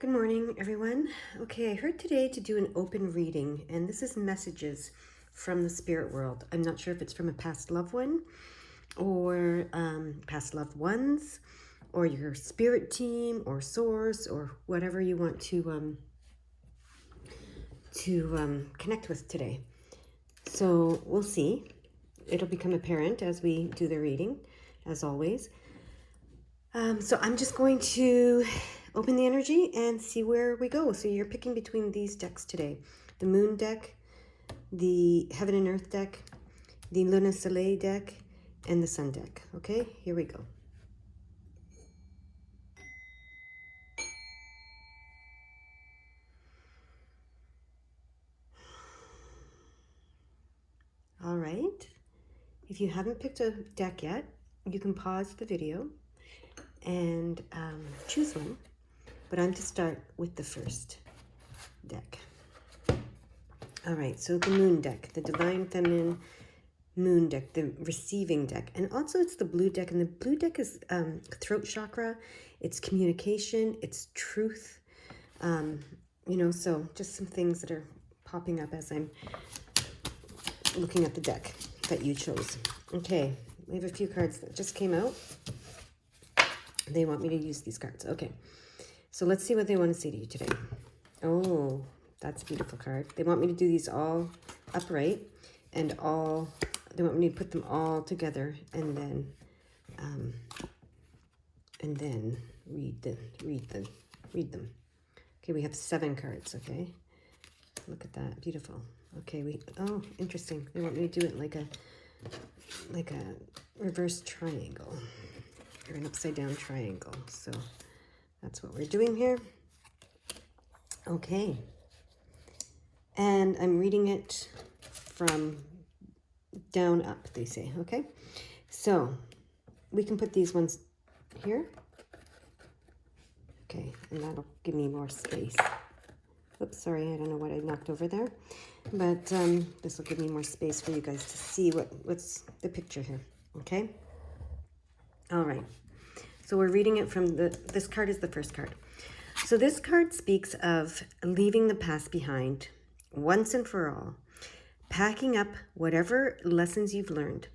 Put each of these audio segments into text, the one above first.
Good morning, everyone. Okay, I heard today to do an open reading, and this is messages from the spirit world. I'm not sure if it's from a past loved one or past loved ones or your spirit team or source or whatever you want to connect with today. So we'll see. It'll become apparent as we do the reading, as always. So I'm just going to open the energy and see where we go. So you're picking between these decks today. The Moon deck, the Heaven and Earth deck, the Luna Soleil deck, and the Sun deck. Okay, here we go. All right. If you haven't picked a deck yet, you can pause the video and choose one. But I'm to start with the first deck. All right, so the Moon deck, the Divine Feminine Moon deck, the receiving deck, and also it's the blue deck, and the blue deck is throat chakra, it's communication, it's truth, so just some things that are popping up as I'm looking at the deck that you chose. Okay, we have a few cards that just came out. They want me to use these cards. Okay, so let's see what they want to say to you today. Oh, that's a beautiful card. They want me to do these all upright and all. They want me to put them all together and then read them. Okay, we have 7 cards. Okay, look at that, beautiful. Okay, interesting. They want me to do it like a reverse triangle or an upside down triangle. So that's what we're doing here. Okay, and I'm reading it from down up, they say. Okay, so we can put these ones here. Okay, and that'll give me more space. Oops, sorry, I don't know what I knocked over there, but this will give me more space for you guys to see what's the picture here. Okay, all right, so we're reading it from this card is the first card. So this card speaks of leaving the past behind once and for all, packing up whatever lessons you've learned,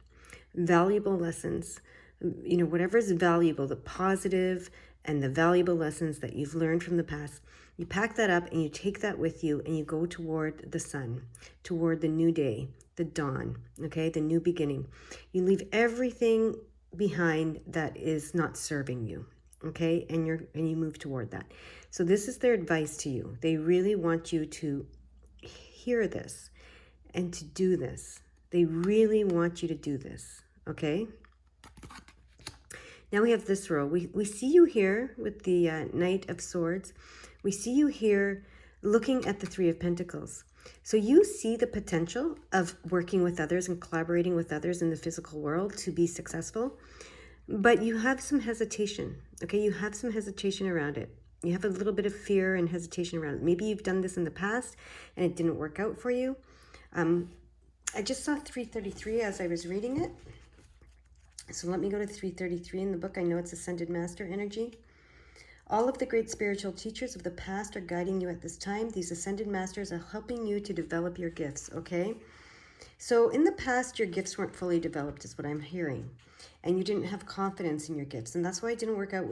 valuable lessons, whatever is valuable, the positive and the valuable lessons that you've learned from the past. You pack that up and you take that with you and you go toward the sun, toward the new day, the dawn, okay, the new beginning. You leave everything behind that is not serving you, okay, and you move toward that. So this is their advice to you. They really want you to hear this and to do this. They really want you to do this, okay? Now we have this row. We see you here with the Knight of Swords. We see you here looking at the Three of Pentacles. So you see the potential of working with others and collaborating with others in the physical world to be successful, but you have some hesitation, okay? You have some hesitation around it. You have a little bit of fear and hesitation around it. Maybe you've done this in the past and it didn't work out for you. I just saw 333 as I was reading it. So let me go to 333 in the book. I know it's Ascended Master energy. All of the great spiritual teachers of the past are guiding you at this time. These Ascended Masters are helping you to develop your gifts, okay? So in the past, your gifts weren't fully developed is what I'm hearing. And you didn't have confidence in your gifts. And that's why it didn't work out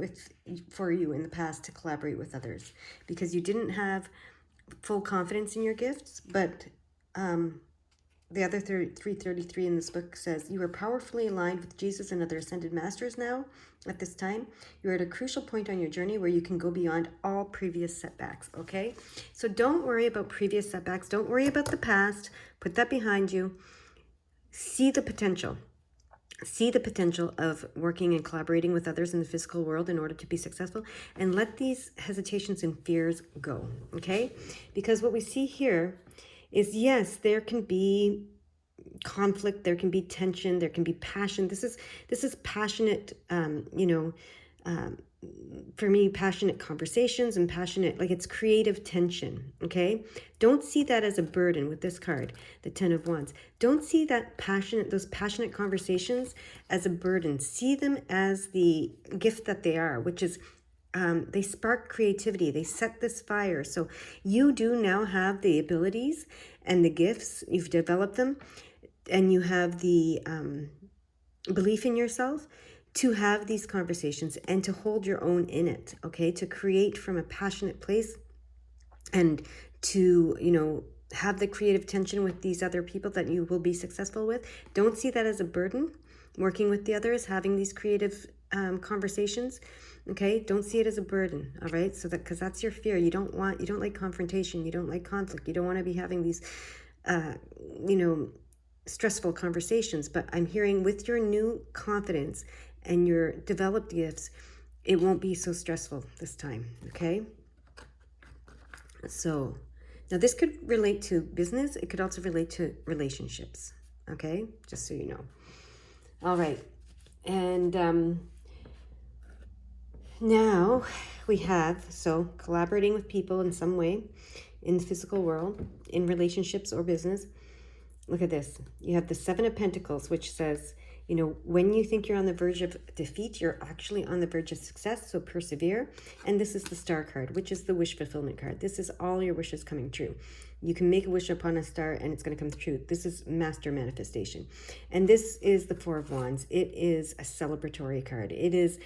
for you in the past to collaborate with others. Because you didn't have full confidence in your gifts. But the other 333 in this book says, you are powerfully aligned with Jesus and other Ascended Masters now at this time. You're at a crucial point on your journey where you can go beyond all previous setbacks, okay? So don't worry about previous setbacks. Don't worry about the past. Put that behind you. See the potential. See the potential of working and collaborating with others in the physical world in order to be successful, and let these hesitations and fears go, okay? Because what we see here is, yes, there can be conflict, there can be tension, there can be passion. This is passionate, for me, passionate conversations and passionate, like it's creative tension, okay? Don't see that as a burden with this card, the 10 of Wands. Don't see those passionate conversations as a burden. See them as the gift that they are, which is they spark creativity. They set this fire. So you do now have the abilities and the gifts. You've developed them, and you have the belief in yourself to have these conversations and to hold your own in it, okay? To create from a passionate place and to, have the creative tension with these other people that you will be successful with. Don't see that as a burden, working with the others, having these creative conversations, okay? Don't see it as a burden, all right? So that, because that's your fear. You don't like confrontation. You don't like conflict. You don't want to be having these, stressful conversations. But I'm hearing with your new confidence and your developed gifts, it won't be so stressful this time, okay? So now this could relate to business. It could also relate to relationships, okay? Just so you know. All right. And now we have, so collaborating with people in some way in the physical world, in relationships or business. Look at this. You have the Seven of Pentacles, which says, when you think you're on the verge of defeat, you're actually on the verge of success, so persevere. And this is the Star card, which is the wish fulfillment card. This is all your wishes coming true. You can make a wish upon a star and it's going to come true. This is master manifestation. And this is the Four of Wands. It is a celebratory card. It is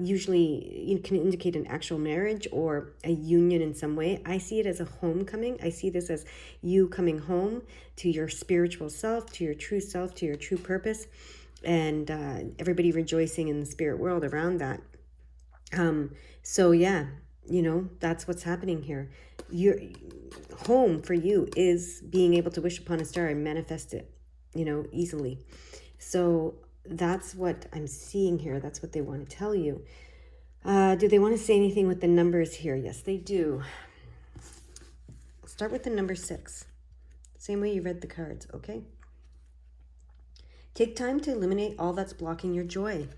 usually can indicate an actual marriage or a union in some way. I see it as a homecoming. I see this as you coming home to your spiritual self, to your true self, to your true purpose, and everybody rejoicing in the spirit world around that. So yeah, that's what's happening here. Your home for you is being able to wish upon a star and manifest it, easily. So that's what I'm seeing here. That's what they want to tell you. Do they want to say anything with the numbers here? Yes, they do. Start with the number 6. Same way you read the cards, okay? Take time to eliminate all that's blocking your joy.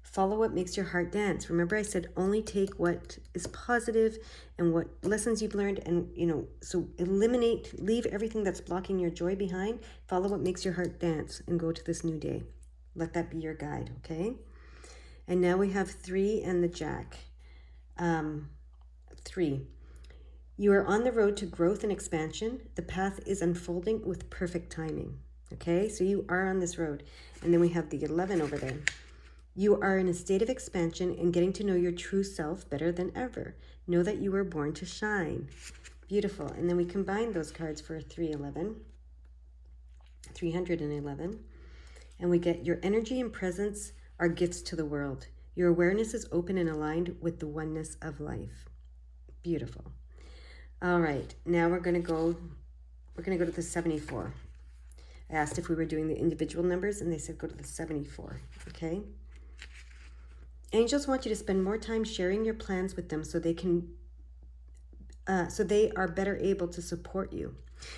Follow what makes your heart dance. Remember I said only take what is positive and what lessons you've learned, and so leave everything that's blocking your joy behind. Follow what makes your heart dance and go to this new day. Let that be your guide, okay? And now we have 3 and the Jack. 3. You are on the road to growth and expansion. The path is unfolding with perfect timing, okay? So you are on this road. And then we have the 11 over there. You are in a state of expansion and getting to know your true self better than ever. Know that you were born to shine. Beautiful. And then we combine those cards for 311. And we get your energy and presence are gifts to the world. Your awareness is open and aligned with the oneness of life. Beautiful. All right, now we're gonna go to the 74. I asked if we were doing the individual numbers and they said go to the 74, okay? Angels want you to spend more time sharing your plans with them so they are better able to support you.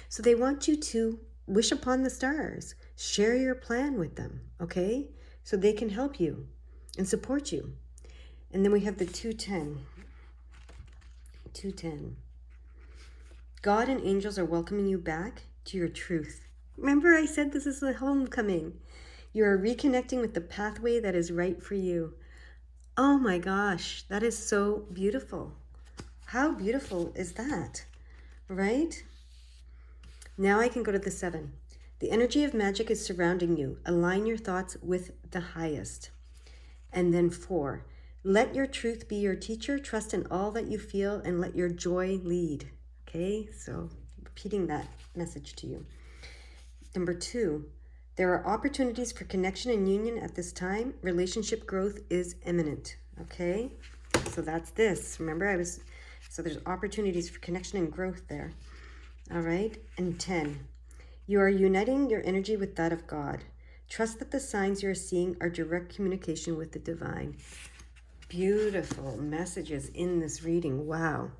So they want you to wish upon the stars, share your plan with them, okay? So they can help you and support you. And then we have the 210. God and angels are welcoming you back to your truth. Remember I said this is a homecoming. You are reconnecting with the pathway that is right for you. Oh my gosh, that is so beautiful. How beautiful is that, right? Now I can go to the 7. The energy of magic is surrounding you. Align your thoughts with the highest. And then 4. Let your truth be your teacher. Trust in all that you feel and let your joy lead. Okay, so repeating that message to you. Number 2. There are opportunities for connection and union at this time. Relationship growth is imminent. Okay, so that's this. Remember, so there's opportunities for connection and growth there. All right, and 10. You are uniting your energy with that of God. Trust that the signs you're seeing are direct communication with the divine. Beautiful messages in this reading. Wow.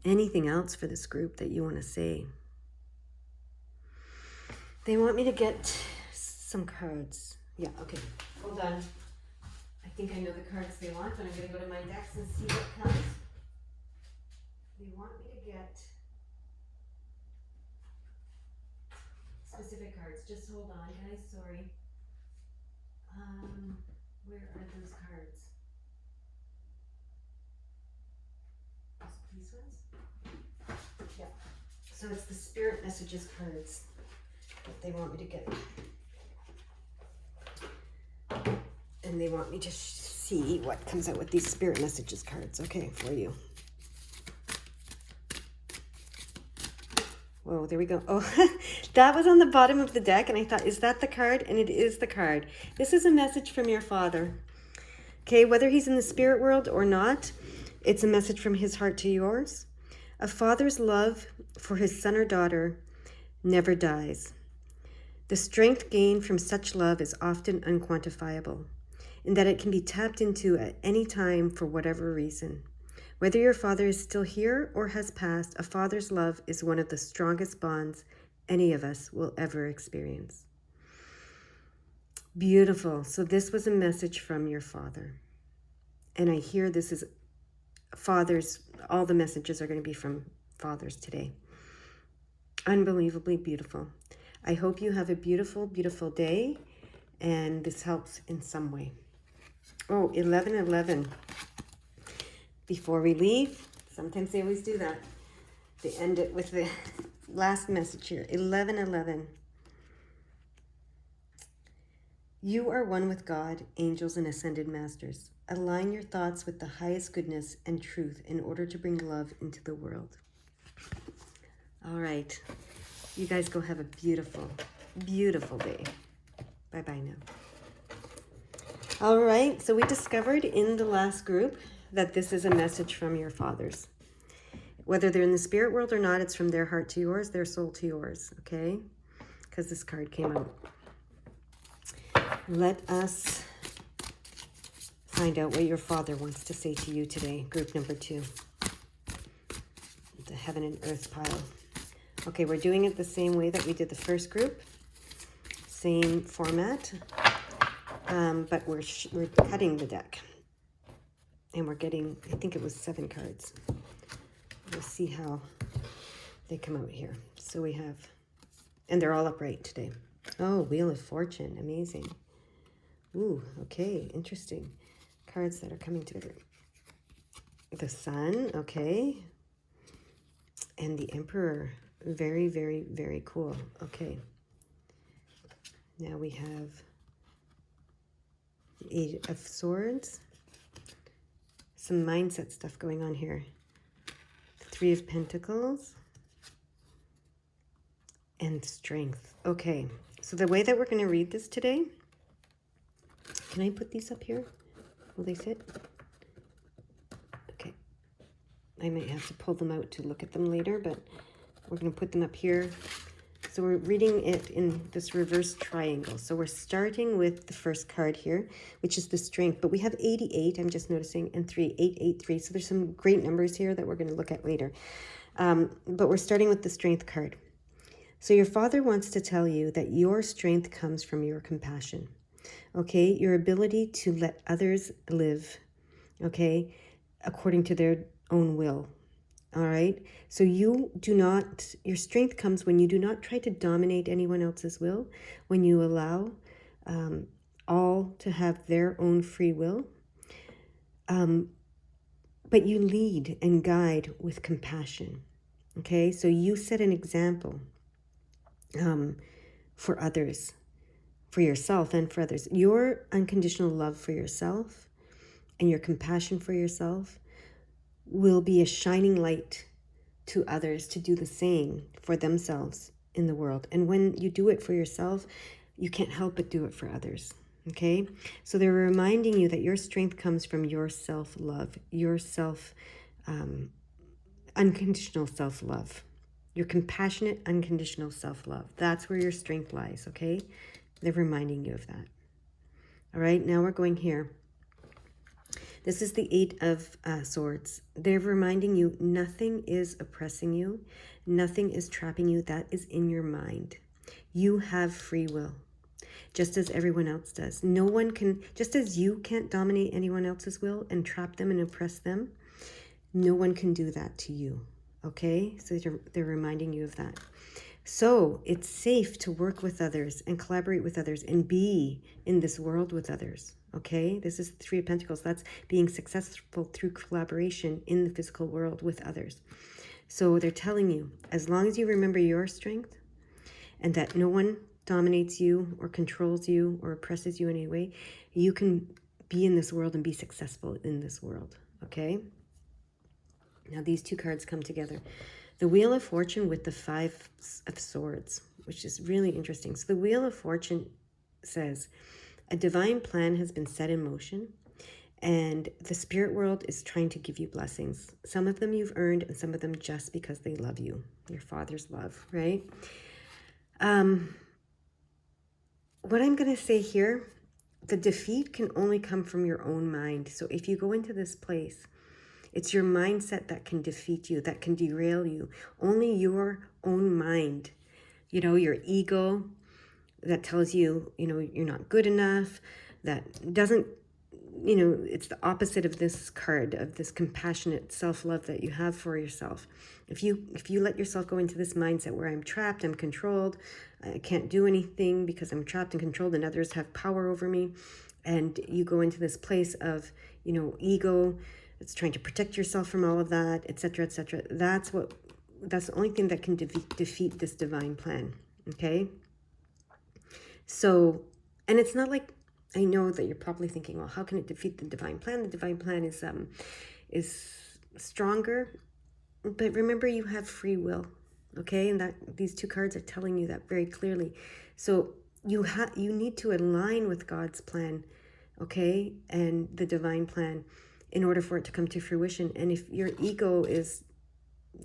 Anything else for this group that you want to say? They want me to get some cards. Yeah, okay. Hold on. I think I know the cards they want, but I'm going to go to my decks and see what comes. They want me to get specific cards. Just hold on, guys. Sorry. Where are those cards? These ones? Yeah. So it's the Spirit Messages cards that they want me to get. And they want me to see what comes out with these Spirit Messages cards. Okay, for you. Whoa, there we go. Oh, that was on the bottom of the deck, and I thought, is that the card? And it is the card. This is a message from your father. Okay, whether he's in the spirit world or not, it's a message from his heart to yours. A father's love for his son or daughter never dies. The strength gained from such love is often unquantifiable, in that it can be tapped into at any time for whatever reason. Whether your father is still here or has passed, a father's love is one of the strongest bonds any of us will ever experience. Beautiful. So this was a message from your father. And I hear this is fathers. All the messages are going to be from fathers today. Unbelievably beautiful. I hope you have a beautiful, beautiful day. And this helps in some way. Oh, 11:11. Before we leave, sometimes they always do that. They end it with the last message here. 11:11. You are one with God, angels, and ascended masters. Align your thoughts with the highest goodness and truth in order to bring love into the world. All right. You guys go have a beautiful, beautiful day. Bye-bye now. All right. So we discovered in the last group that this is a message from your fathers. Whether they're in the spirit world or not, it's from their heart to yours, their soul to yours, okay? Because this card came out. Let us find out what your father wants to say to you today. Group number 2. The heaven and earth pile. Okay, we're doing it the same way that we did the first group. Same format. But we're cutting the deck. And we're getting, I think it was 7 cards. We'll see how they come out here. So we have, and they're all upright today. Oh, Wheel of Fortune. Amazing. Ooh, okay. Interesting. Cards that are coming together. The Sun. Okay. And the Emperor. Very, very, very cool. Okay. Now we have the 8 of Swords. Some mindset stuff going on here. 3 of Pentacles. And Strength. Okay. So the way that we're going to read this today, can I put these up here? Will they fit? Okay. I might have to pull them out to look at them later, but we're going to put them up here. So we're reading it in this reverse triangle. So we're starting with the first card here, which is the Strength. But we have 88, I'm just noticing, and 3, 883. So there's some great numbers here that we're going to look at later. But we're starting with the Strength card. So your father wants to tell you that your strength comes from your compassion. Okay? Your ability to let others live. Okay? According to their own will. All right. So you do not, your strength comes when you do not try to dominate anyone else's will, when you allow all to have their own free will, but you lead and guide with compassion. Okay. So you set an example for others, for yourself and for others. Your unconditional love for yourself and your compassion for yourself will be a shining light to others to do the same for themselves in the world. And when you do it for yourself, you can't help but do it for others. Okay? So they're reminding you that your strength comes from your self-love, your unconditional self-love, your compassionate, unconditional self-love. That's where your strength lies, okay? They're reminding you of that. All right, now we're going here. This is the 8 of Swords. They're reminding you nothing is oppressing you. Nothing is trapping you. That is in your mind. You have free will, just as everyone else does. No one can, just as you can't dominate anyone else's will and trap them and oppress them, no one can do that to you. Okay? So they're reminding you of that. So it's safe to work with others and collaborate with others and be in this world with others. Okay, this is the Three of Pentacles. That's being successful through collaboration in the physical world with others. So they're telling you, as long as you remember your strength and that no one dominates you or controls you or oppresses you in any way, you can be in this world and be successful in this world. Okay, now these two cards come together. The Wheel of Fortune with the Five of Swords, which is really interesting. So the Wheel of Fortune says, a divine plan has been set in motion, and the spirit world is trying to give you blessings. Some of them you've earned, and some of them just because they love you. Your father's love, right? What I'm going to say here, the defeat can only come from your own mind. So if you go into this place, it's your mindset that can defeat you, that can derail you. Only your own mind, your ego that tells you, you're not good enough, that doesn't, it's the opposite of this card, of this compassionate self-love that you have for yourself. If you let yourself go into this mindset where I'm trapped, I'm controlled, I can't do anything because I'm trapped and controlled and others have power over me, and you go into this place of, ego, it's trying to protect yourself from all of that, etc., etc. That's the only thing that can defeat this divine plan, okay? So, and it's not like, I know that you're probably thinking, well, how can it defeat the divine plan? The divine plan is stronger, but remember, you have free will, okay? And that these two cards are telling you that very clearly. So you need to align with God's plan, okay, and the divine plan in order for it to come to fruition. And if your ego is,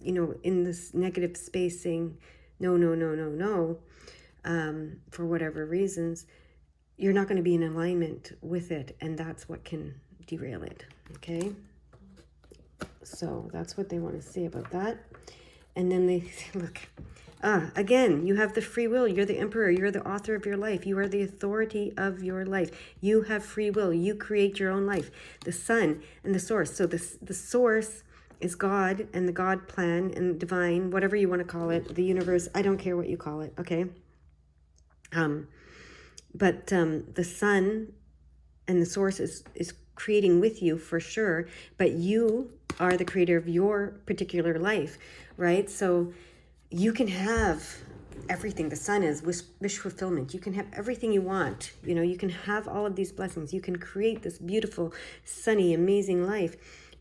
in this negative space saying, no, no, no, no, no, for whatever reasons, you're not going to be in alignment with it, and that's what can derail it, okay? So that's what they want to say about that. And then they say, look, again, you have the free will. You're the emperor. You're the author of your life. You are the authority of your life. You have free will. You create your own life. The sun and the source. So the source is God and the God plan and divine, whatever you want to call it, the universe. I don't care what you call it, okay? But the sun and the source is creating with you for sure, but you are the creator of your particular life, right? So you can have everything. The sun is wish fulfillment. You can have everything you want. You can have all of these blessings. You can create this beautiful, sunny, amazing life,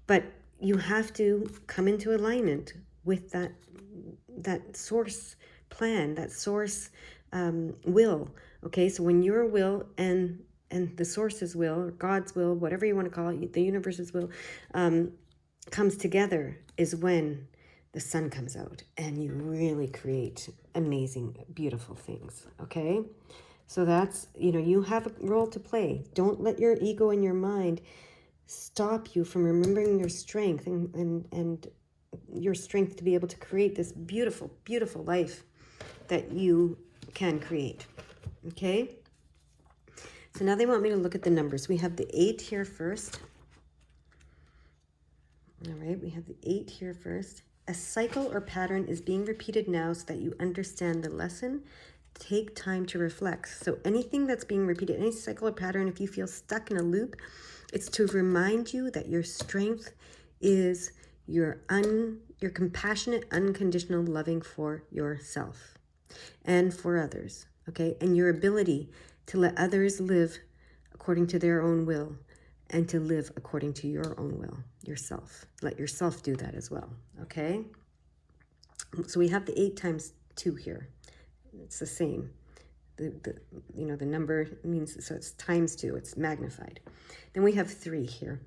but you have to come into alignment with that source plan, that source will. Okay, so when your will and the source's will, or God's will, whatever you want to call it, the universe's will, comes together, is when the sun comes out and you really create amazing, beautiful things. Okay, so that's, you have a role to play. Don't let your ego and your mind stop you from remembering your strength and your strength to be able to create this beautiful, beautiful life that you can create. Okay, so now they want me to look at the numbers. We have the 8 here first. All right, we have the 8 here first. A cycle or pattern is being repeated now so that you understand the lesson. Take time to reflect. So anything that's being repeated, any cycle or pattern, if you feel stuck in a loop, it's to remind you that your strength is your compassionate, unconditional loving for yourself and for others, okay? And your ability to let others live according to their own will and to live according to your own will, yourself. Let yourself do that as well, okay? So we have the 8 times 2 here. It's the same. The number means, so it's times 2, it's magnified. Then we have 3 here.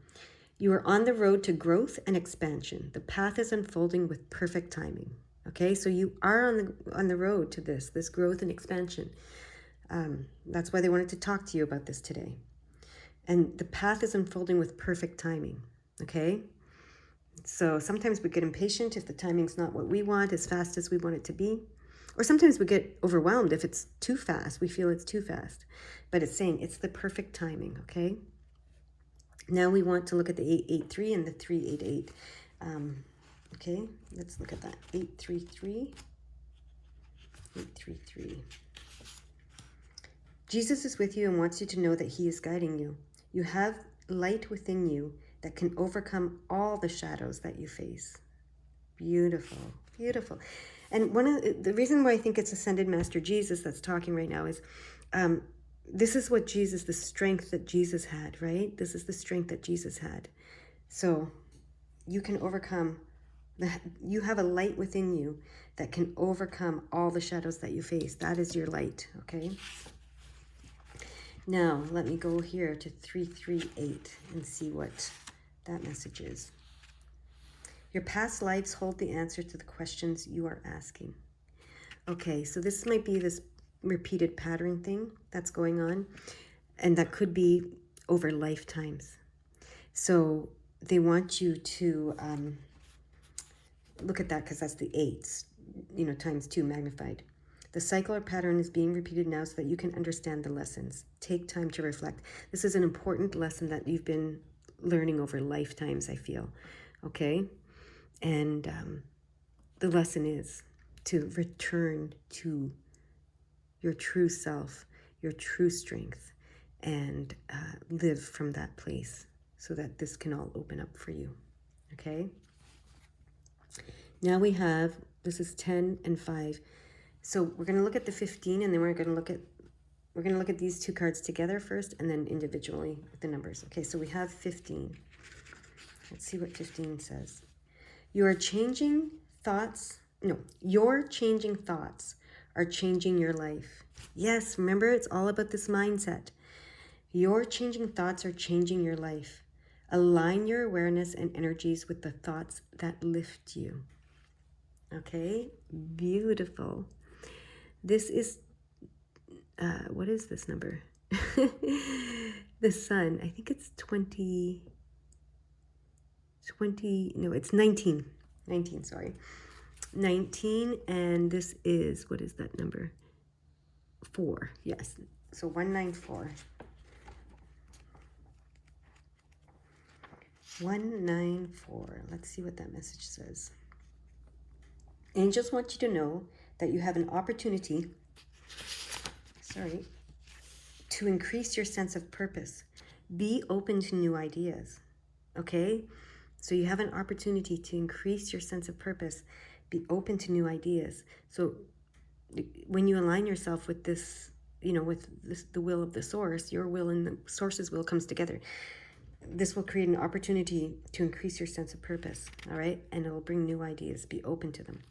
You are on the road to growth and expansion. The path is unfolding with perfect timing. Okay, so you are on the road to this growth and expansion. That's why they wanted to talk to you about this today. And the path is unfolding with perfect timing. Okay, so sometimes we get impatient if the timing's not what we want, as fast as we want it to be. Or sometimes we get overwhelmed if it's too fast. We feel it's too fast. But it's saying it's the perfect timing, okay? Now we want to look at the 883 and the 388. Okay, let's look at that. 833. 833. Jesus is with you and wants you to know that he is guiding you. You have light within you that can overcome all the shadows that you face. Beautiful, beautiful. And one of the reason why I think it's Ascended Master Jesus that's talking right now is this is what Jesus, the strength that Jesus had, right? This is the strength that Jesus had. So you can overcome, you have a light within you that can overcome all the shadows that you face. That is your light, okay? Now, let me go here to 338 and see what that message is. Your past lives hold the answer to the questions you are asking. Okay, so this might be this repeated pattern thing that's going on, and that could be over lifetimes. So they want you to look at that because that's the 8s, times 2 magnified. The cycle or pattern is being repeated now so that you can understand the lessons. Take time to reflect. This is an important lesson that you've been learning over lifetimes, I feel. Okay? And the lesson is to return to your true self, your true strength, and live from that place so that this can all open up for you. Okay? Now we have, this is 10 and 5. So we're going to look at the 15, and then we're going to look at these two cards together first, and then individually with the numbers. Okay, so we have 15. Let's see what 15 says. Your changing thoughts are changing your life. Yes, remember, it's all about this mindset. Your changing thoughts are changing your life. Align your awareness and energies with the thoughts that lift you. Okay, beautiful. This is, what is this number? The sun, I think it's 20, no, it's 19, sorry. 19, and this is, what is that number? 4, yes. So 194. 194. Let's see what that message says. Angels want you to know that you have an opportunity, to increase your sense of purpose. Be open to new ideas, okay? So you have an opportunity to increase your sense of purpose. Be open to new ideas. So when you align yourself with this, with this, the will of the source, your will and the source's will comes together. This will create an opportunity to increase your sense of purpose, all right? And it will bring new ideas. Be open to them.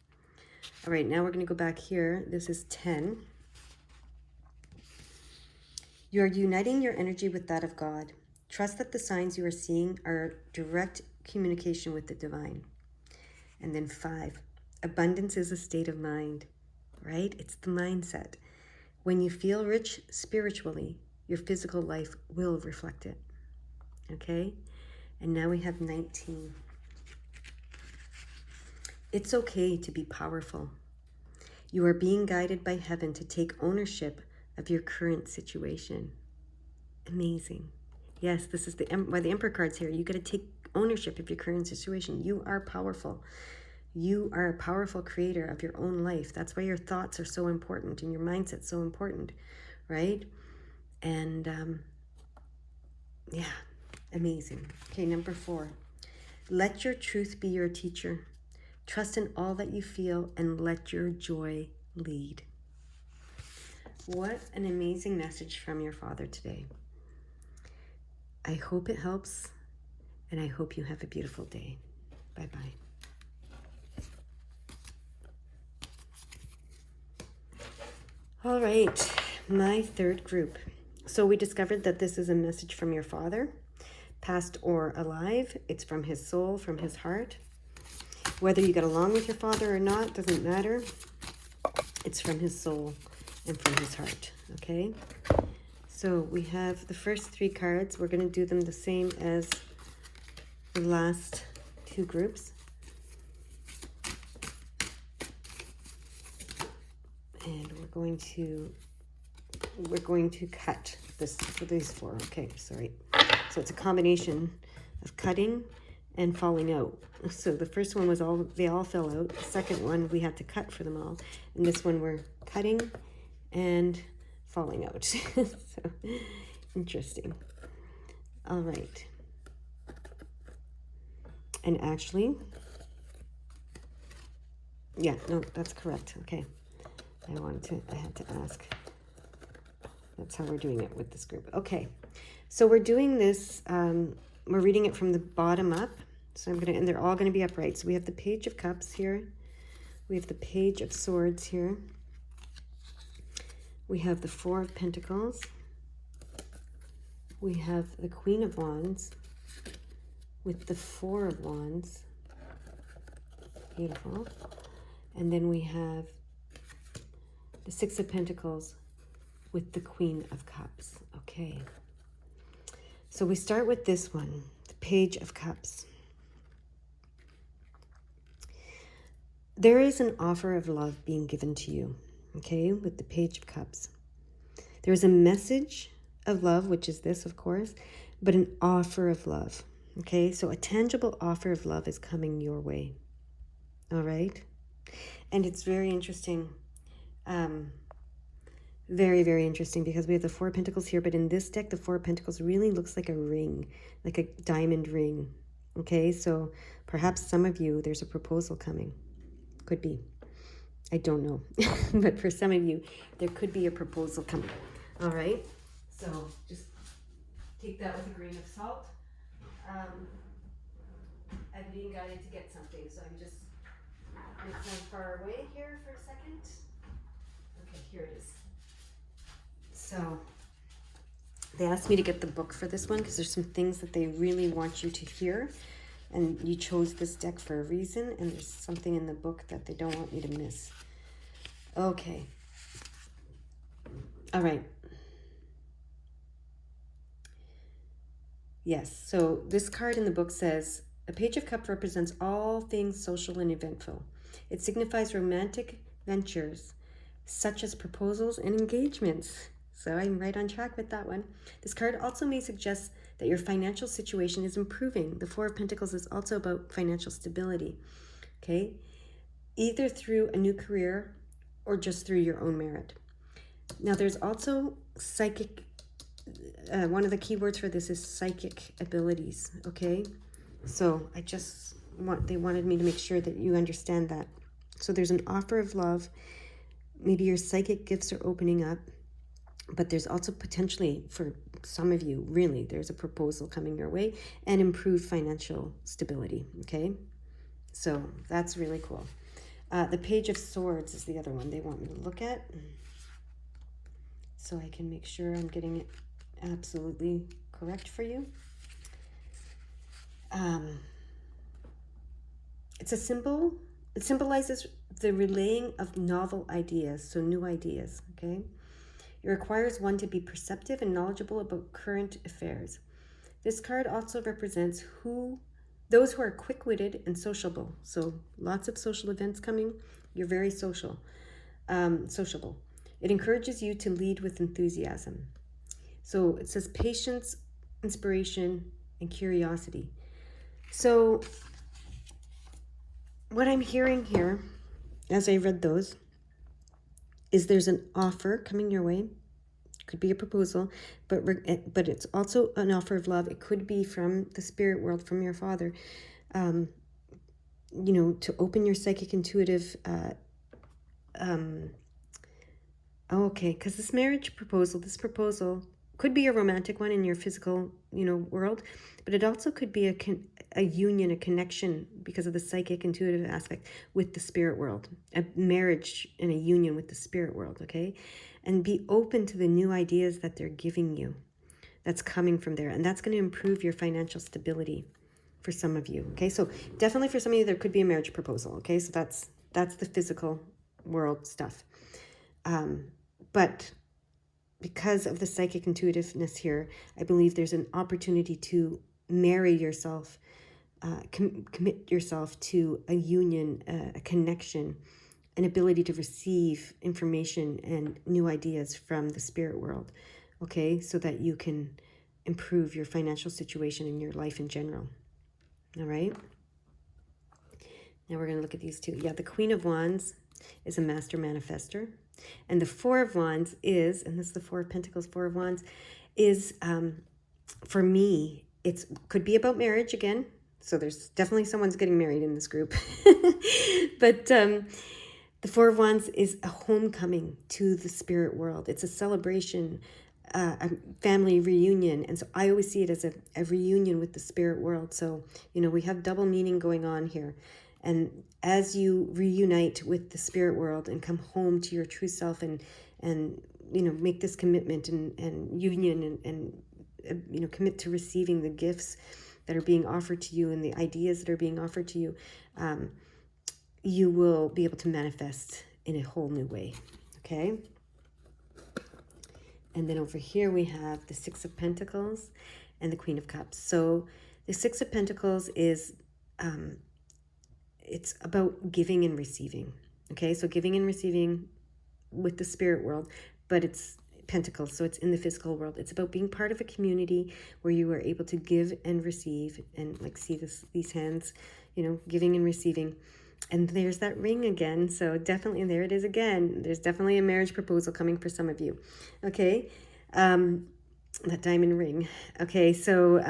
All right, now we're going to go back here. This is 10. You are uniting your energy with that of God. Trust that the signs you are seeing are direct communication with the divine. And then 5. Abundance is a state of mind, right? It's the mindset. When you feel rich spiritually, your physical life will reflect it. Okay? And now we have 19. It's okay to be powerful. You are being guided by heaven to take ownership of your current situation. Amazing. Yes, this is why the Emperor card's here. You got to take ownership of your current situation. You are powerful. You are a powerful creator of your own life. That's why your thoughts are so important and your mindset's so important, right? And yeah, amazing. Okay, number 4. Let your truth be your teacher. Trust in all that you feel and let your joy lead. What an amazing message from your father today. I hope it helps, and I hope you have a beautiful day. Bye-bye. All right, my third group. So we discovered that this is a message from your father, past or alive. It's from his soul, from his heart. Whether you get along with your father or not, doesn't matter. It's from his soul and from his heart, okay? So we have the first 3 cards. We're going to do them the same as the last 2 groups. And we're going to cut this for these 4. Okay, sorry. So it's a combination of cutting and falling out. So the first one was they all fell out. The second one we had to cut for them all. And this one we're cutting and falling out. So interesting. All right. And actually, yeah, no, that's correct. Okay. I had to ask. That's how we're doing it with this group. Okay. So we're doing this, we're reading it from the bottom up. So and they're all going to be upright. So we have the Page of Cups here. We have the Page of Swords here. We have the Four of Pentacles. We have the Queen of Wands with the Four of Wands. Beautiful. And then we have the Six of Pentacles with the Queen of Cups. Okay. So we start with this one, the Page of Cups. There is an offer of love being given to you, okay, with the Page of Cups. There is a message of love, which is this, of course, but an offer of love, okay? So a tangible offer of love is coming your way, all right? And it's very interesting, very, very interesting, because we have the Four of Pentacles here, but in this deck, the Four of Pentacles really looks like a ring, like a diamond ring, okay? So perhaps some of you, there's a proposal coming. Could be. I don't know. But for some of you, there could be a proposal coming. All right? So just take that with a grain of salt. I'm being guided to get something, so I'm just going to stand far away here for a second. Okay, here it is. So they asked me to get the book for this one because there's some things that they really want you to hear. And you chose this deck for a reason, and there's something in the book that they don't want you to miss. Okay. All right. Yes, so this card in the book says, a Page of Cups represents all things social and eventful. It signifies romantic ventures, such as proposals and engagements. So I'm right on track with that one. This card also may suggest that your financial situation is improving. The Four of Pentacles is also about financial stability, okay? Either through a new career or just through your own merit. Now there's also psychic, one of the key words for this is psychic abilities, okay? So they wanted me to make sure that you understand that. So there's an offer of love. Maybe your psychic gifts are opening up. But there's also potentially, for some of you, really, there's a proposal coming your way and improved financial stability, okay? So that's really cool. The Page of Swords is the other one they want me to look at. So I can make sure I'm getting it absolutely correct for you. It's a symbol. It symbolizes the relaying of novel ideas, so new ideas, okay? It requires one to be perceptive and knowledgeable about current affairs. This card also represents those who are quick-witted and sociable. So lots of social events coming. You're very sociable. It encourages you to lead with enthusiasm. So it says patience, inspiration, and curiosity. So what I'm hearing here, as I read those, is there's an offer coming your way. Could be a proposal, but it's also an offer of love. It could be from the spirit world, from your father, to open your psychic intuitive. Okay, because this proposal could be a romantic one in your physical, world, but it also could be a union, a connection because of the psychic intuitive aspect with the spirit world, a marriage and a union with the spirit world, okay? And be open to the new ideas that they're giving you that's coming from there. And that's going to improve your financial stability for some of you, okay? So definitely for some of you, there could be a marriage proposal, okay? So that's the physical world stuff. But because of the psychic intuitiveness here, I believe there's an opportunity to marry yourself, commit yourself to a union, a connection, an ability to receive information and new ideas from the spirit world, okay? So that you can improve your financial situation and your life in general, all right? Now we're going to look at these two. Yeah, the Queen of Wands is a master manifester. And the Four of Wands is, and this is the Four of Pentacles, Four of Wands, is for me, it could be about marriage again. So there's definitely someone's getting married in this group. But the Four of Wands is a homecoming to the spirit world. It's a celebration, a family reunion. And so I always see it as a reunion with the spirit world. So, we have double meaning going on here. And as you reunite with the spirit world and come home to your true self and make this commitment and union and commit to receiving the gifts that are being offered to you and the ideas that are being offered to you, you will be able to manifest in a whole new way. Okay. And then over here we have the Six of Pentacles and the Queen of Cups. So the Six of Pentacles is, it's about giving and receiving. Okay. So giving and receiving with the spirit world, but it's Pentacles, so it's in the physical world. It's about being part of a community where you are able to give and receive, and like see these hands, giving and receiving. And there's that ring again. So definitely, there it is again. There's definitely a marriage proposal coming for some of you. Okay, that diamond ring. Okay, so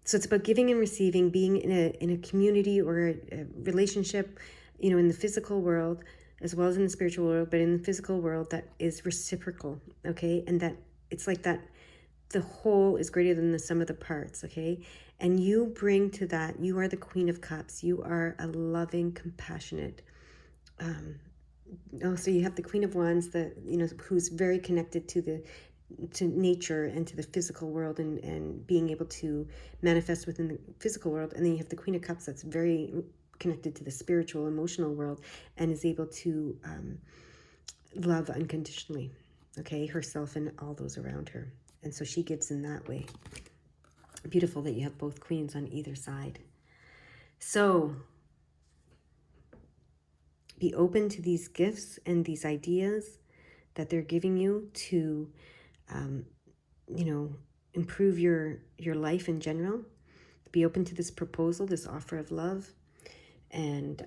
so it's about giving and receiving, being in a community or a relationship, in the physical world as well as in the spiritual world, but in the physical world that is reciprocal, okay? And that it's like that the whole is greater than the sum of the parts, okay? And you bring to that, you are the Queen of Cups. You are a loving, compassionate, so you have the Queen of Wands, who's very connected to nature and to the physical world and being able to manifest within the physical world. And then you have the Queen of Cups that's very connected to the spiritual, emotional world and is able to love unconditionally, okay, herself and all those around her. And so she gives in that way. Beautiful that you have both queens on either side. So be open to these gifts and these ideas that they're giving you to, improve your life in general. Be open to this proposal, this offer of love. And,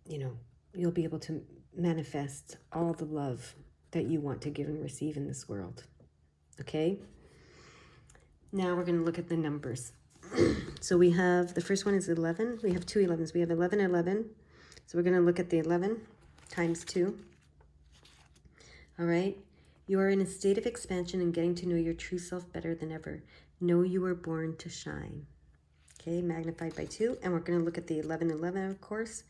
you'll be able to manifest all the love that you want to give and receive in this world. Okay? Now we're going to look at the numbers. So we have, the first one is 11. We have two 11s. We have 11, 11. So we're going to look at the 11 times 2. All right? You are in a state of expansion and getting to know your true self better than ever. Know you were born to shine. Okay, magnified by 2. And we're going to look at the 11, 11, of course.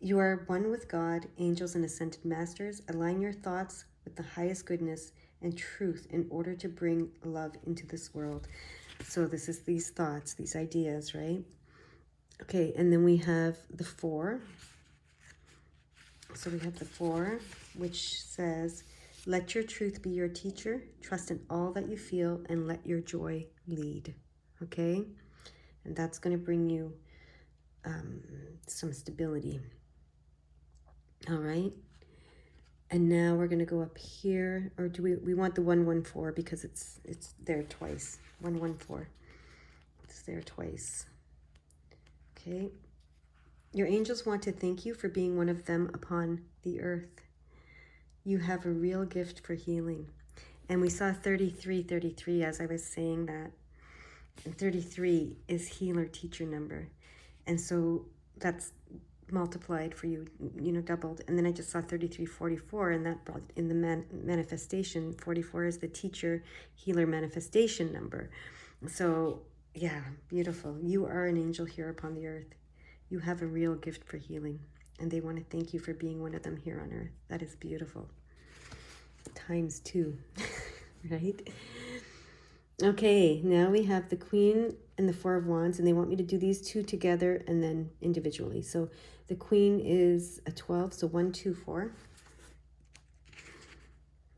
You are one with God, angels, and ascended masters. Align your thoughts with the highest goodness and truth in order to bring love into this world. So this is these thoughts, these ideas, right? Okay, and then we have the 4. So we have the 4, which says, let your truth be your teacher. Trust in all that you feel and let your joy lead. Okay? And that's going to bring you some stability. All right? And now we're going to go up here. Or do we want the 114 because it's there twice. 114. It's there twice. Okay? Your angels want to thank you for being one of them upon the earth. You have a real gift for healing. And we saw 33 as I was saying that. And 33 is healer teacher number. And so that's multiplied for you, doubled. And then I just saw 3344, and that brought in the manifestation. 44 is the teacher healer manifestation number. So yeah, beautiful. You are an angel here upon the earth. You have a real gift for healing, and they want to thank you for being one of them here on earth. That is beautiful. Times 2, right? Okay, now we have the Queen and the 4 of Wands, and they want me to do these two together and then individually. So the Queen is a 12, so 1, 2, 4.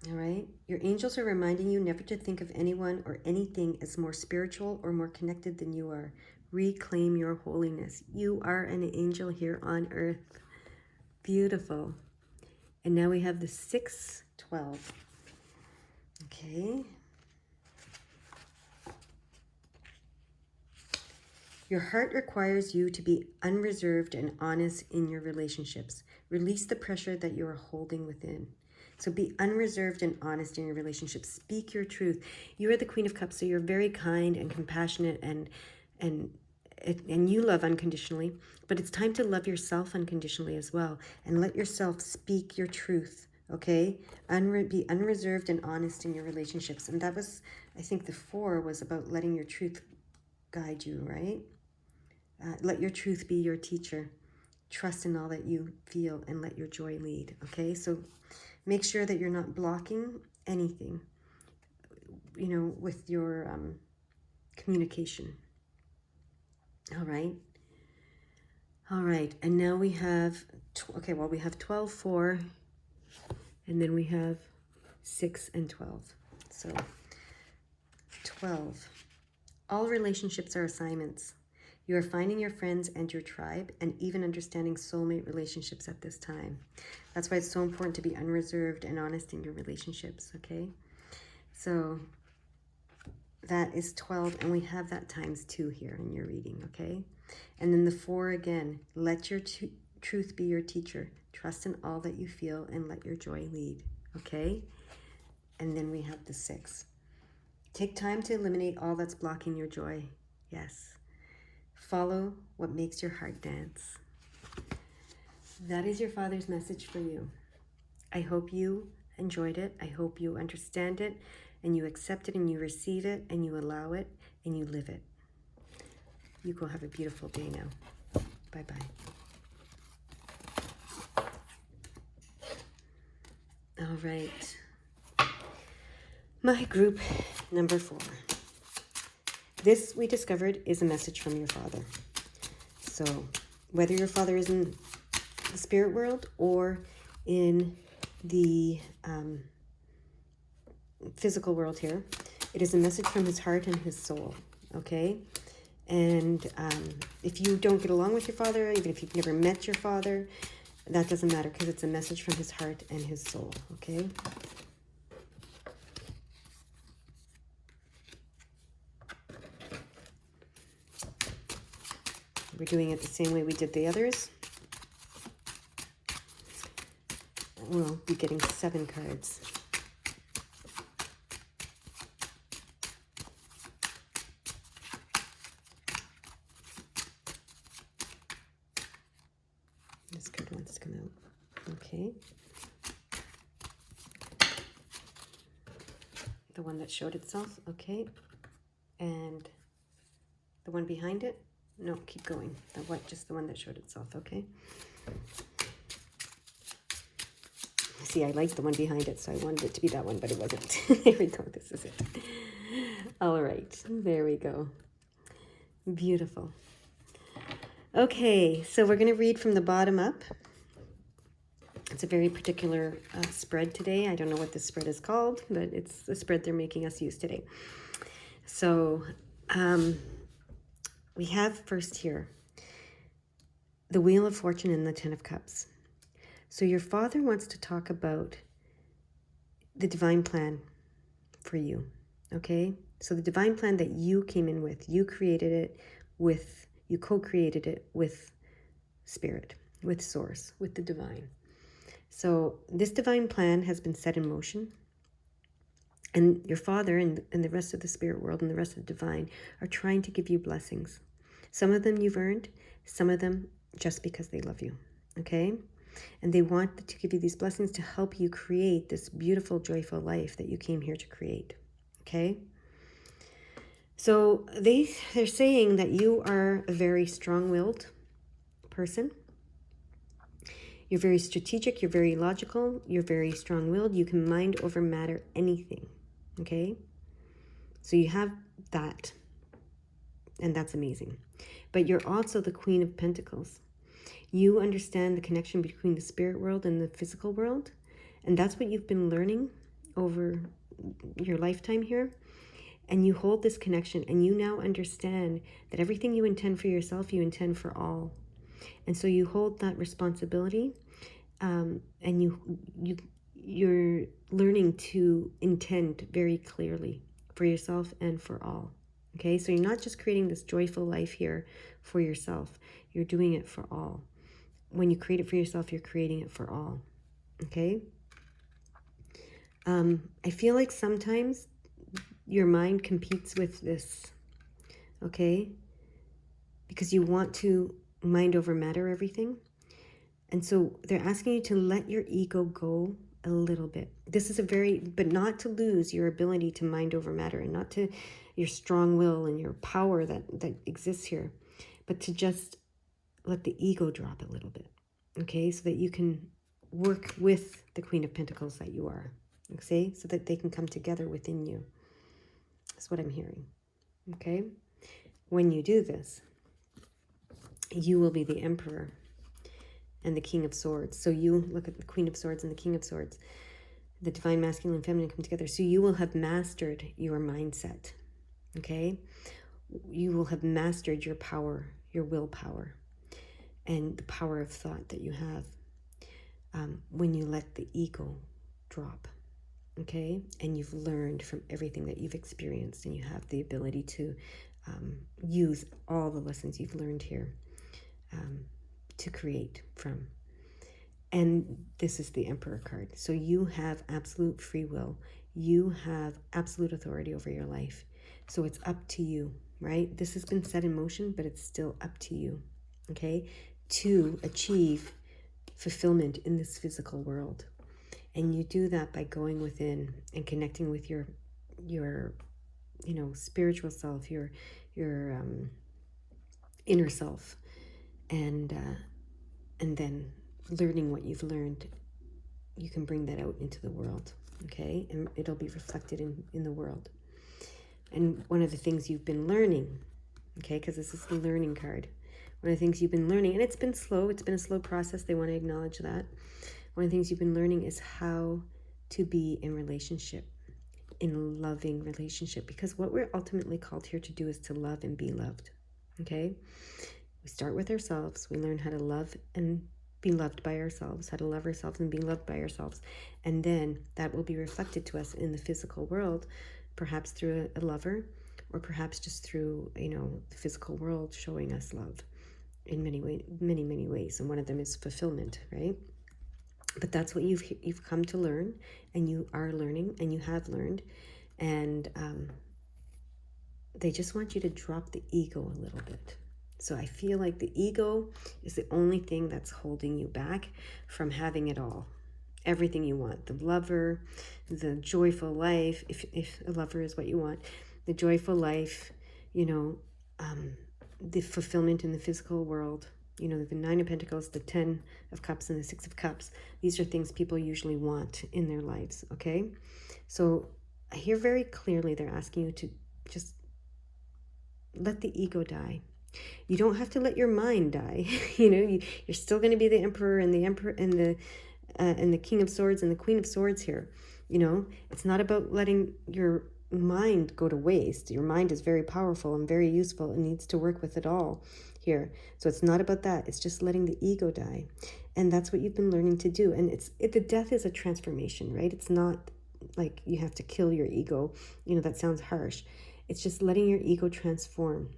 All right. Your angels are reminding you never to think of anyone or anything as more spiritual or more connected than you are. Reclaim your holiness. You are an angel here on earth. Beautiful. And now we have the 6, 12. Okay. Your heart requires you to be unreserved and honest in your relationships. Release the pressure that you are holding within. So be unreserved and honest in your relationship. Speak your truth. You are the Queen of Cups, so you're very kind and compassionate and you love unconditionally, but it's time to love yourself unconditionally as well and let yourself speak your truth, okay? Be unreserved and honest in your relationships. And that was, I think the 4 was about letting your truth guide you, right? Let your truth be your teacher. Trust in all that you feel and let your joy lead, okay? So make sure that you're not blocking anything, you know, with your communication. All right. All right. And now we have, okay, well, we have 12, 4, and then we have 6 and 12. So 12. All relationships are assignments. You are finding your friends and your tribe and even understanding soulmate relationships at this time. That's why it's so important to be unreserved and honest in your relationships, okay? So that is 12, and we have that times 2 here in your reading, okay? And then the 4 again, let your truth be your teacher. Trust in all that you feel and let your joy lead, okay? And then we have the 6. Take time to eliminate all that's blocking your joy. Yes. Follow what makes your heart dance. That is your Father's message for you. I hope you enjoyed it. I hope you understand it and you accept it and you receive it and you allow it and you live it. You go have a beautiful day now. Bye-bye. All right. My group number 4. This, we discovered, is a message from your father. So whether your father is in the spirit world or in the physical world here, it is a message from his heart and his soul, okay? And if you don't get along with your father, even if you've never met your father, that doesn't matter because it's a message from his heart and his soul, okay? We're doing it the same way we did the others. We'll be getting 7 cards. This card wants to come out. Okay. The one that showed itself. Okay. And the one behind it. No, keep going. The what? Just the one that showed itself. Okay. See, I liked the one behind it, so I wanted it to be that one, but it wasn't. There we go. This is it. All right. There we go. Beautiful. Okay, so we're going to read from the bottom up. It's a very particular spread today. I don't know what this spread is called, but it's the spread they're making us use today. So we have first here the Wheel of Fortune and the 10 of Cups. So your father wants to talk about the divine plan for you, okay? So the divine plan that you came in with, you created it with, you co-created it with Spirit, with Source, with the divine. So this divine plan has been set in motion, and your father and the rest of the spirit world and the rest of the divine are trying to give you blessings. Some of them you've earned, some of them just because they love you, okay? And they want to give you these blessings to help you create this beautiful, joyful life that you came here to create, okay? So they're saying that you are a very strong-willed person. You're very strategic, you're very logical, you're very strong-willed, you can mind over matter anything, okay? So you have that, and that's amazing. But you're also the Queen of Pentacles. You understand the connection between the spirit world and the physical world, and that's what you've been learning over your lifetime here. And you hold this connection, and you now understand that everything you intend for yourself, you intend for all. And so you hold that responsibility, and you're learning to intend very clearly for yourself and for all. Okay, so you're not just creating this joyful life here for yourself. You're doing it for all. When you create it for yourself, you're creating it for all. Okay? I feel like sometimes your mind competes with this, okay? Because you want to mind over matter everything. And so they're asking you to let your ego go a little bit. This is but not to lose your ability to mind over matter, and not to your strong will and your power that exists here, but to just let the ego drop a little bit, okay? So that you can work with the Queen of Pentacles that you are, okay? So that they can come together within you. That's what I'm hearing, okay? When you do this, you will be the Emperor and the King of Swords. So you look at the Queen of Swords and the King of Swords, the divine masculine and feminine come together. So you will have mastered your mindset, okay? You will have mastered your power, your willpower, and the power of thought that you have when you let the ego drop, okay? And you've learned from everything that you've experienced, and you have the ability to use all the lessons you've learned here to create from. And this is the Emperor card. So you have absolute free will. You have absolute authority over your life. So it's up to you, right? This has been set in motion, but it's still up to you, okay, to achieve fulfillment in this physical world. And you do that by going within and connecting with your spiritual self, your inner self, and then learning what you've learned. You can bring that out into the world, okay? And it'll be reflected in the world. And one of the things you've been learning, okay, because this is the learning card, one of the things you've been learning, and it's been a slow process, they want to acknowledge that. One of the things you've been learning is how to be in relationship, in loving relationship, because what we're ultimately called here to do is to love and be loved, okay? We start with ourselves. We learn how to love and be loved by ourselves, how to love ourselves and be loved by ourselves. And then that will be reflected to us in the physical world, perhaps through a lover, or perhaps just through, the physical world showing us love in many ways. And one of them is fulfillment, right? But that's what you've come to learn, and you are learning, and you have learned. And they just want you to drop the ego a little bit. So I feel like the ego is the only thing that's holding you back from having it all. Everything you want, the lover, the joyful life, if a lover is what you want, the joyful life, the fulfillment in the physical world, the 9 of Pentacles, the 10 of Cups, and the 6 of Cups. These are things people usually want in their lives, okay? So I hear very clearly they're asking you to just let the ego die. You don't have to let your mind die. You're still going to be the Emperor and the King of Swords and the Queen of Swords here. It's not about letting your mind go to waste. Your mind is very powerful and very useful and needs to work with it all here. So it's not about that. It's just letting the ego die. And that's what you've been learning to do. And the death is a transformation, right? It's not like you have to kill your ego. That sounds harsh. It's just letting your ego transform,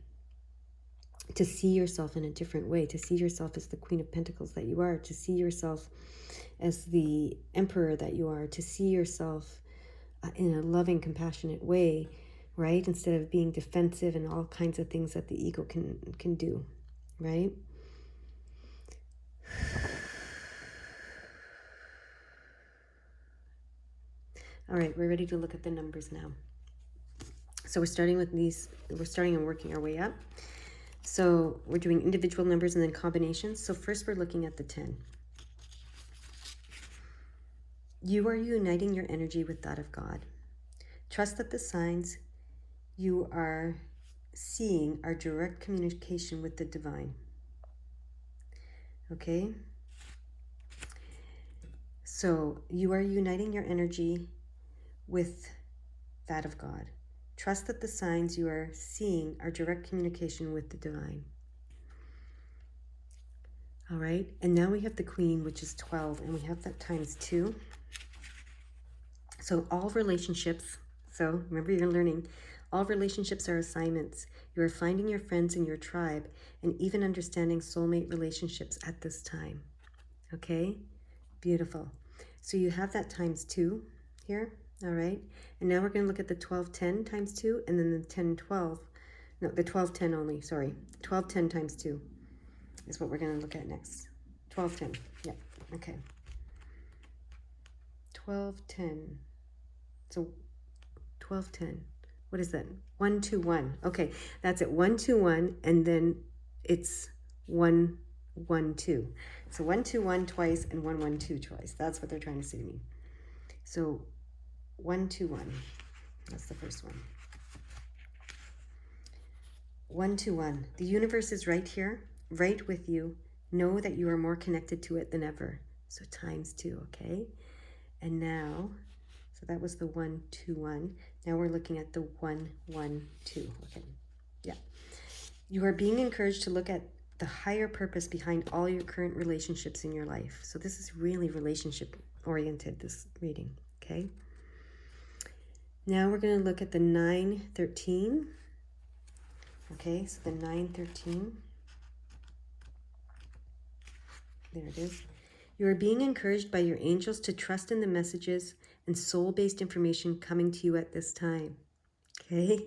to see yourself in a different way, to see yourself as the Queen of Pentacles that you are, to see yourself as the Emperor that you are, to see yourself in a loving, compassionate way, right? Instead of being defensive and all kinds of things that the ego can do, right? All right, we're ready to look at the numbers now. So we're starting with these, we're starting and working our way up. So we're doing individual numbers and then combinations. So first we're looking at the 10. You are uniting your energy with that of God. Trust that the signs you are seeing are direct communication with the divine. Okay? So you are uniting your energy with that of God. Trust that the signs you are seeing are direct communication with the divine. All right, and now we have the Queen, which is 12, and we have that times 2. So all relationships, so remember you're learning, all relationships are assignments. You are finding your friends in your tribe and even understanding soulmate relationships at this time. Okay, beautiful. So you have that times 2 here. All right. And now we're going to look at the 1210 times 2 and then the 1012. No, the 1210 only. Sorry. 1210 times 2 is what we're going to look at next. 1210. Yeah. Okay. 1210. So 1210. What is that? 121. Okay. That's it. 121 and then it's 112. So 121 twice and 112 twice. That's what they're trying to say to me. So 121. That's the first one. 121. The universe is right here, right with you. Know that you are more connected to it than ever. So times 2, okay? And now, so that was the 121. Now we're looking at the 112. Okay. Yeah. You are being encouraged to look at the higher purpose behind all your current relationships in your life. So this is really relationship oriented, this reading, okay? Now we're going to look at the 913. Okay, so the 913. There it is. You are being encouraged by your angels to trust in the messages and soul-based information coming to you at this time. Okay?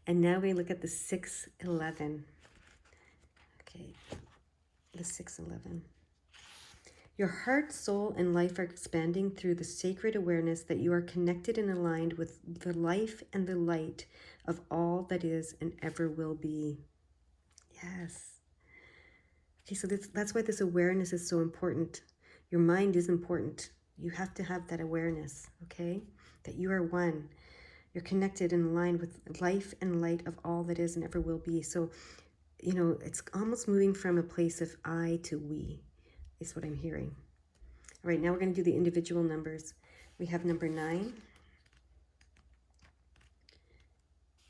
And now we look at the 611. Okay, the 611. Your heart, soul, and life are expanding through the sacred awareness that you are connected and aligned with the life and the light of all that is and ever will be. Yes. Okay, so that's why this awareness is so important. Your mind is important. You have to have that awareness, okay? That you are one. You're connected and aligned with life and light of all that is and ever will be. So, you know, it's almost moving from a place of I to we, is what I'm hearing. All right, now we're going to do the individual numbers. We have number 9.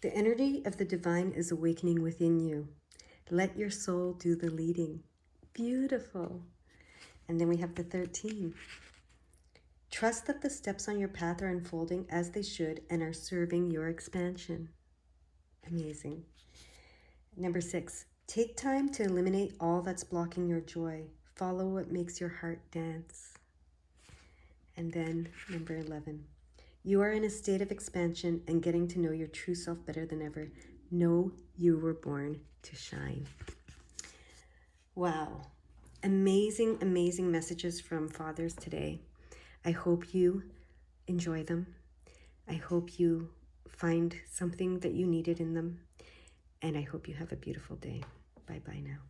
The energy of the divine is awakening within you. Let your soul do the leading. Beautiful. And then we have the 13. Trust that the steps on your path are unfolding as they should and are serving your expansion. Amazing. Number 6. Take time to eliminate all that's blocking your joy. Follow what makes your heart dance. And then number 11. You are in a state of expansion and getting to know your true self better than ever. Know you were born to shine. Wow. Amazing, amazing messages from fathers today. I hope you enjoy them. I hope you find something that you needed in them. And I hope you have a beautiful day. Bye-bye now.